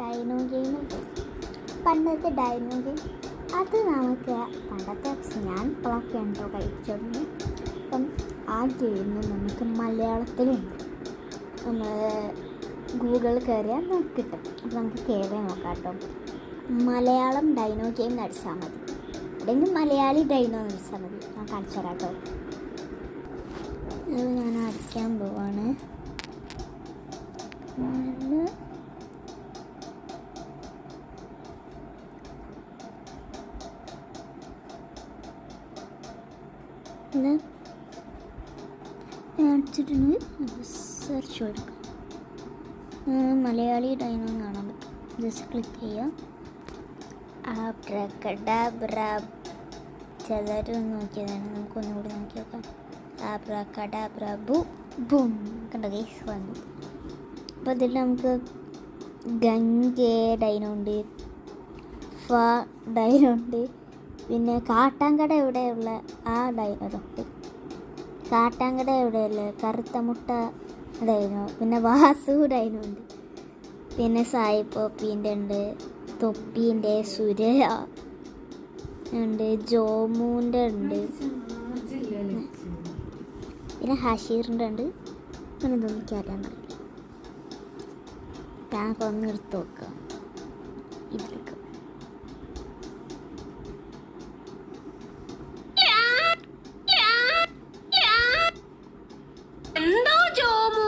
Dino game. പണ്ടത്തെ dino game അത് നമുക്ക് പണ്ടത്തെ ഞാൻ ഇപ്പോഴൊക്കെയാണ് കേട്ടോ കഴിച്ചോണ്ട്. അപ്പം ആ ഗെയിം നമുക്ക് മലയാളത്തിലുണ്ട്. നമ്മൾ ഗൂഗിളിൽ കയറിയാൽ നമുക്ക് കിട്ടും. അപ്പം നമുക്ക് കയറി നോക്കാം കേട്ടോ. മലയാളം ഡൈനോ ഗെയിം നടിച്ചാൽ മതി, അല്ലെങ്കിൽ മലയാളി ഡൈനോ നടിച്ചാൽ മതി. ഞാൻ കാണിച്ചു തരാം കേട്ടോ. അത് ഞാൻ അടിക്കാൻ പോവാണ്. അടിച്ചിട്ടുണ്ട്. സെർച്ച് കൊടുക്കാം. മലയാളി ഡൈനോ കാണാൻ പറ്റും. ജസ്റ്റ് ക്ലിക്ക് ചെയ്യാം. ആബ്രകഡാബ്ര ചിലരും നോക്കിയതാണ്. നമുക്കൊന്നുകൂടി നോക്കി നോക്കാം. ആബ്രകഡാബ്ര ബും കണ്ട ഗൈസ് വന്നു. അപ്പോൾ ഇതിൽ നമുക്ക് ഗംഗേ ഡൈനോ ഉണ്ട്, ഫ ഡൈനോ ഉണ്ട്, പിന്നെ കാട്ടാങ്കട എവിടെയുള്ള ആ ഡൈനോ ഉണ്ട്. കാട്ടാങ്കട എവിടെയുള്ള കറുത്ത മുട്ട ഡൈനോ, പിന്നെ വാസു ഡൈനോ ഉണ്ട്, പിന്നെ സായി പോപ്പീൻ്റെ ഉണ്ട്, തൊപ്പീൻ്റെ, സുരയ ഉണ്ട്, ജോമൂൻ്റെ ഉണ്ട്, പിന്നെ ഹഷീറിൻ്റെ ഉണ്ട്. അങ്ങനെ ഇതൊന്നും അറിയാൻ പറയും. ഞാനൊക്കെ ഒന്ന് എടുത്ത് നോക്കുക. ഇതിലേക്ക് എന്തോ ജോമു